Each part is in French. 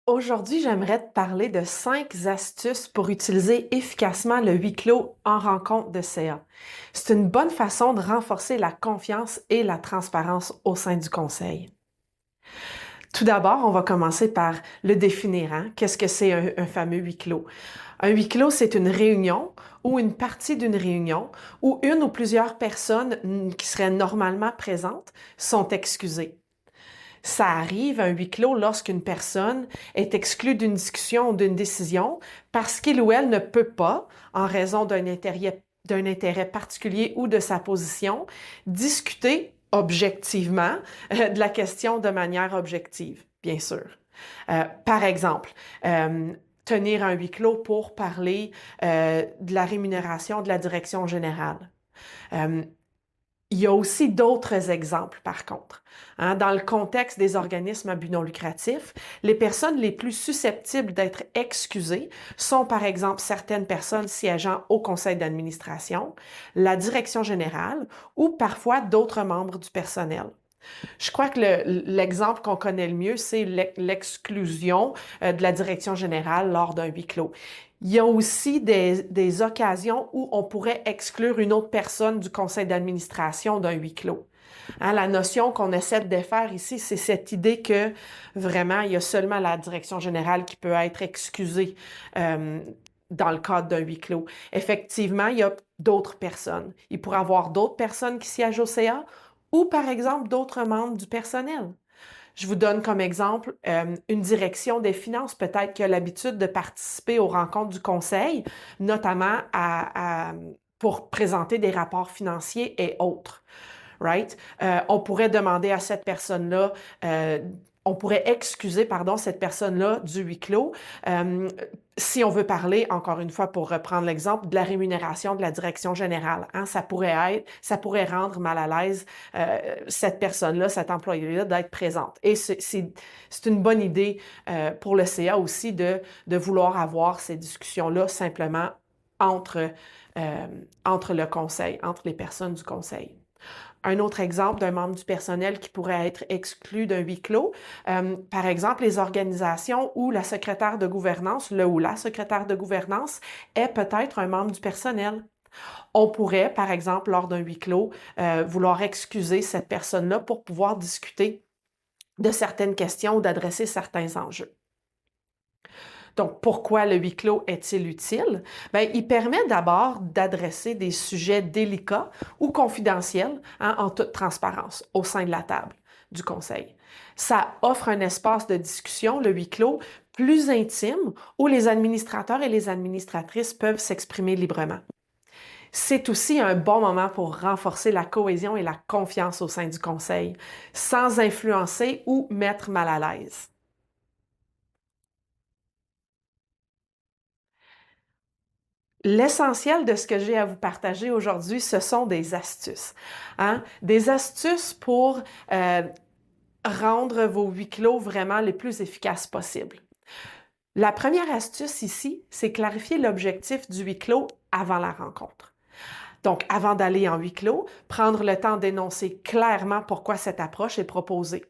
Aujourd'hui, j'aimerais te parler de 5 astuces pour utiliser efficacement le huis clos en rencontre de CA. C'est une bonne façon de renforcer la confiance et la transparence au sein du conseil. Tout d'abord, on va commencer par le définir, hein. Qu'est-ce que c'est un fameux huis clos? Un huis clos, c'est une réunion ou une partie d'une réunion où une ou plusieurs personnes qui seraient normalement présentes sont excusées. Ça arrive, un huis clos, lorsqu'une personne est exclue d'une discussion ou d'une décision parce qu'il ou elle ne peut pas, en raison d'un intérêt particulier ou de sa position, discuter objectivement de la question de manière objective, bien sûr. Par exemple, tenir un huis clos pour parler de la rémunération de la direction générale. Euh, il y a aussi d'autres exemples, par contre. Hein. Dans le contexte des organismes à but non lucratif, les personnes les plus susceptibles d'être excusées sont, par exemple, certaines personnes siégeant au conseil d'administration, la direction générale ou parfois d'autres membres du personnel. Je crois que l'exemple qu'on connaît le mieux, c'est l'exclusion de la direction générale lors d'un huis clos. Il y a aussi des occasions où on pourrait exclure une autre personne du conseil d'administration d'un huis clos. Hein, la notion qu'on essaie de défaire ici, c'est cette idée que vraiment, il y a seulement la direction générale qui peut être excusée dans le cadre d'un huis clos. Effectivement, il y a d'autres personnes. Il pourrait y avoir d'autres personnes qui siègent au CA ou, par exemple, d'autres membres du personnel. Je vous donne comme exemple une direction des finances, peut-être qui a l'habitude de participer aux rencontres du conseil, notamment pour présenter des rapports financiers et autres. Right? On pourrait demander à cette personne-là, on pourrait excuser, pardon, cette personne-là du huis clos si on veut parler, encore une fois, pour reprendre l'exemple, de la rémunération de la direction générale. Hein, ça pourrait rendre mal à l'aise cette personne-là, cet employé-là, d'être présente. Et c'est une bonne idée pour le CA aussi de vouloir avoir ces discussions-là simplement entre, entre le conseil, entre les personnes du conseil. Un autre exemple d'un membre du personnel qui pourrait être exclu d'un huis clos, par exemple, les organisations où la secrétaire de gouvernance, le ou la secrétaire de gouvernance, est peut-être un membre du personnel. On pourrait, par exemple, lors d'un huis clos, vouloir excuser cette personne-là pour pouvoir discuter de certaines questions ou d'adresser certains enjeux. Donc, pourquoi le huis clos est-il utile? Bien, il permet d'abord d'adresser des sujets délicats ou confidentiels, hein, en toute transparence au sein de la table du conseil. Ça offre un espace de discussion, le huis clos, plus intime où les administrateurs et les administratrices peuvent s'exprimer librement. C'est aussi un bon moment pour renforcer la cohésion et la confiance au sein du conseil, sans influencer ou mettre mal à l'aise. L'essentiel de ce que j'ai à vous partager aujourd'hui, ce sont des astuces. Hein? Des astuces pour rendre vos huis clos vraiment les plus efficaces possibles. La première astuce ici, c'est clarifier l'objectif du huis clos avant la rencontre. Donc, avant d'aller en huis clos, prendre le temps d'énoncer clairement pourquoi cette approche est proposée.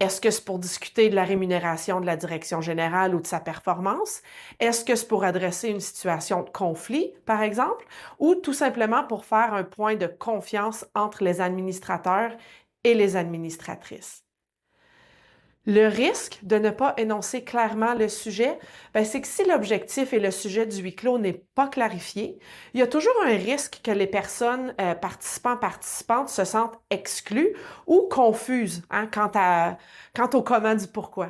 Est-ce que c'est pour discuter de la rémunération de la direction générale ou de sa performance? Est-ce que c'est pour adresser une situation de conflit, par exemple? Ou tout simplement pour faire un point de confiance entre les administrateurs et les administratrices? Le risque de ne pas énoncer clairement le sujet, c'est que si l'objectif et le sujet du huis clos n'est pas clarifié, il y a toujours un risque que les personnes participantes se sentent exclues ou confuses, hein, quant au comment du pourquoi.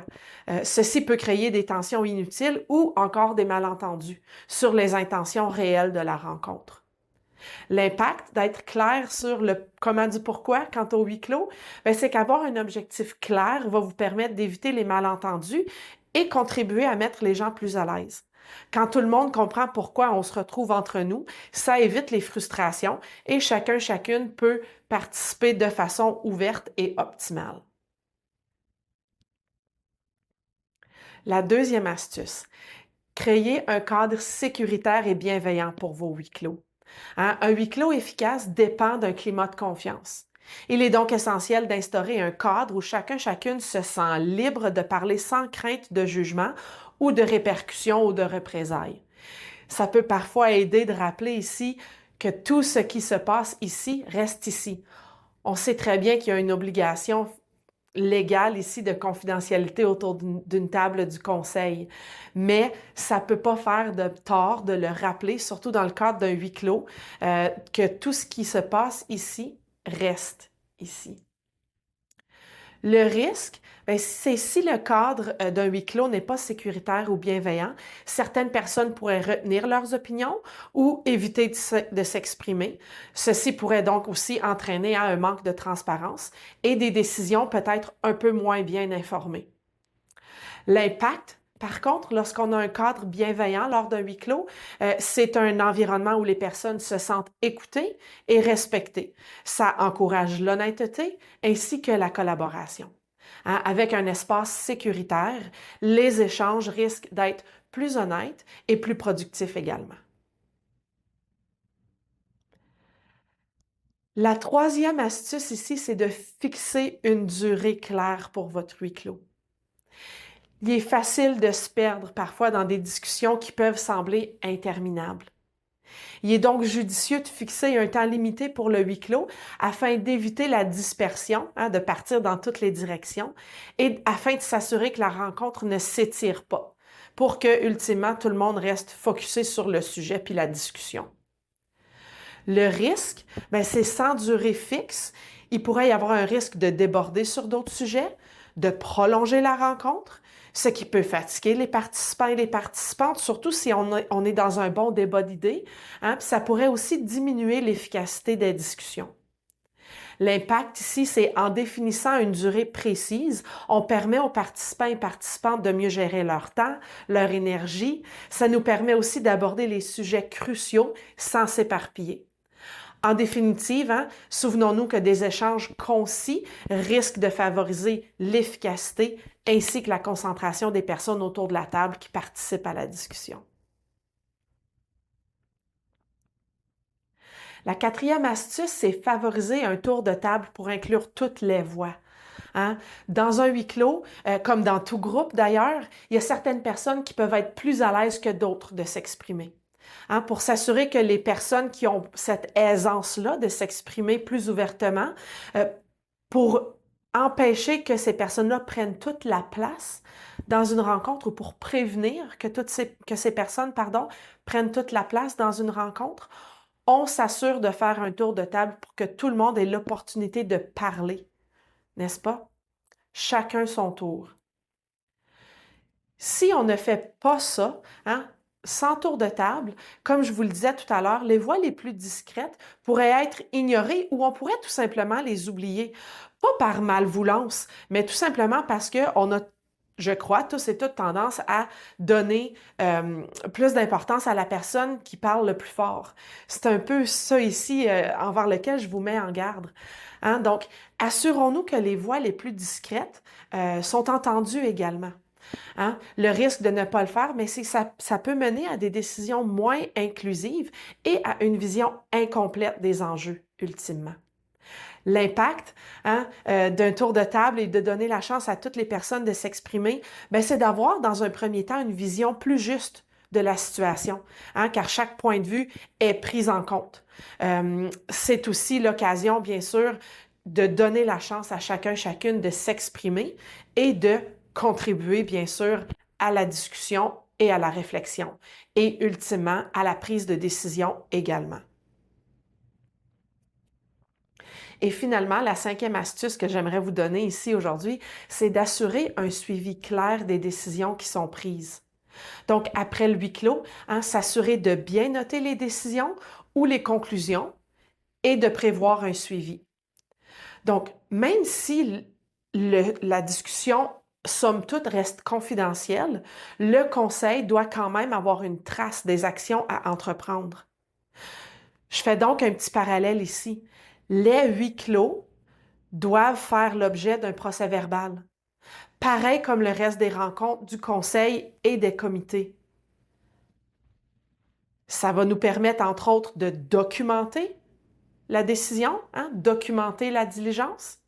Ceci peut créer des tensions inutiles ou encore des malentendus sur les intentions réelles de la rencontre. L'impact d'être clair sur le comment du pourquoi quant au huis clos, c'est qu'avoir un objectif clair va vous permettre d'éviter les malentendus et contribuer à mettre les gens plus à l'aise. Quand tout le monde comprend pourquoi on se retrouve entre nous, ça évite les frustrations et chacune peut participer de façon ouverte et optimale. La deuxième astuce, créer un cadre sécuritaire et bienveillant pour vos huis clos. Hein, un huis clos efficace dépend d'un climat de confiance. Il est donc essentiel d'instaurer un cadre où chacune se sent libre de parler sans crainte de jugement ou de répercussions ou de représailles. Ça peut parfois aider de rappeler ici que tout ce qui se passe ici reste ici. On sait très bien qu'il y a une obligation légale ici de confidentialité autour d'une table du conseil, mais ça ne peut pas faire de tort de le rappeler, surtout dans le cadre d'un huis clos, que tout ce qui se passe ici reste ici. Le risque, c'est si le cadre d'un huis clos n'est pas sécuritaire ou bienveillant, certaines personnes pourraient retenir leurs opinions ou éviter de s'exprimer. Ceci pourrait donc aussi entraîner à un manque de transparence et des décisions peut-être un peu moins bien informées. L'impact, par contre, lorsqu'on a un cadre bienveillant lors d'un huis clos, c'est un environnement où les personnes se sentent écoutées et respectées. Ça encourage l'honnêteté ainsi que la collaboration. Hein, avec un espace sécuritaire, les échanges risquent d'être plus honnêtes et plus productifs également. La troisième astuce ici, c'est de fixer une durée claire pour votre huis clos. Il est facile de se perdre parfois dans des discussions qui peuvent sembler interminables. Il est donc judicieux de fixer un temps limité pour le huis clos afin d'éviter la dispersion, hein, de partir dans toutes les directions et afin de s'assurer que la rencontre ne s'étire pas pour que, ultimement, tout le monde reste focusé sur le sujet puis la discussion. Le risque, c'est sans durée fixe. Il pourrait y avoir un risque de déborder sur d'autres sujets, de prolonger la rencontre, ce qui peut fatiguer les participants et les participantes, surtout si on est dans un bon débat d'idées, hein, puis ça pourrait aussi diminuer l'efficacité des discussions. L'impact ici, c'est en définissant une durée précise, on permet aux participants et participantes de mieux gérer leur temps, leur énergie. Ça nous permet aussi d'aborder les sujets cruciaux sans s'éparpiller. En définitive, hein, souvenons-nous que des échanges concis risquent de favoriser l'efficacité ainsi que la concentration des personnes autour de la table qui participent à la discussion. La quatrième astuce, c'est favoriser un tour de table pour inclure toutes les voix. Hein? Dans un huis clos, comme dans tout groupe d'ailleurs, il y a certaines personnes qui peuvent être plus à l'aise que d'autres de s'exprimer. Hein, pour s'assurer que les personnes qui ont cette aisance-là de s'exprimer plus ouvertement, pour empêcher que ces personnes-là prennent toute la place dans une rencontre ou pour prévenir que ces personnes, prennent toute la place dans une rencontre, on s'assure de faire un tour de table pour que tout le monde ait l'opportunité de parler, n'est-ce pas? Chacun son tour. Si on ne fait pas ça, hein, sans tour de table, comme je vous le disais tout à l'heure, les voix les plus discrètes pourraient être ignorées ou on pourrait tout simplement les oublier. Pas par malvoulance, mais tout simplement parce qu'on a, je crois, tous et toutes tendance à donner plus d'importance à la personne qui parle le plus fort. C'est un peu ça ici envers lequel je vous mets en garde. Hein? Donc, assurons-nous que les voix les plus discrètes sont entendues également. Hein? Le risque de ne pas le faire, mais c'est que ça peut mener à des décisions moins inclusives et à une vision incomplète des enjeux, ultimement. L'impact d'un tour de table et de donner la chance à toutes les personnes de s'exprimer, c'est d'avoir dans un premier temps une vision plus juste de la situation, hein, car chaque point de vue est pris en compte. C'est aussi l'occasion, bien sûr, de donner la chance à chacune de s'exprimer et de contribuer, bien sûr, à la discussion et à la réflexion, et ultimement à la prise de décision également. Et finalement, la cinquième astuce que j'aimerais vous donner ici aujourd'hui, c'est d'assurer un suivi clair des décisions qui sont prises. Donc, après le huis clos, hein, s'assurer de bien noter les décisions ou les conclusions et de prévoir un suivi. Donc, même si la discussion somme toute, reste confidentielle, le conseil doit quand même avoir une trace des actions à entreprendre. Je fais donc un petit parallèle ici. Les huis clos doivent faire l'objet d'un procès-verbal, pareil comme le reste des rencontres du conseil et des comités. Ça va nous permettre, entre autres, de documenter la décision, hein, documenter la diligence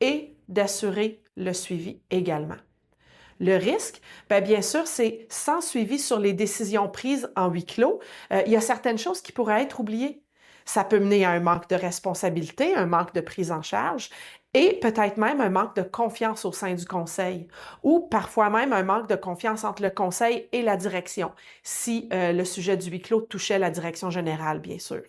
et d'assurer le suivi également. Le risque, bien sûr, c'est sans suivi sur les décisions prises en huis clos, il y a certaines choses qui pourraient être oubliées. Ça peut mener à un manque de responsabilité, un manque de prise en charge et peut-être même un manque de confiance au sein du conseil ou parfois même un manque de confiance entre le conseil et la direction, si le sujet du huis clos touchait la direction générale, bien sûr.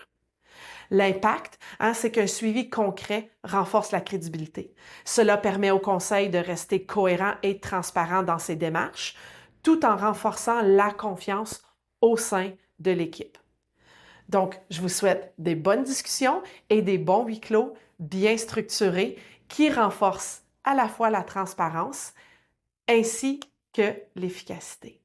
L'impact, hein, c'est qu'un suivi concret renforce la crédibilité. Cela permet au conseil de rester cohérent et transparent dans ses démarches, tout en renforçant la confiance au sein de l'équipe. Donc, je vous souhaite des bonnes discussions et des bons huis clos bien structurés qui renforcent à la fois la transparence ainsi que l'efficacité.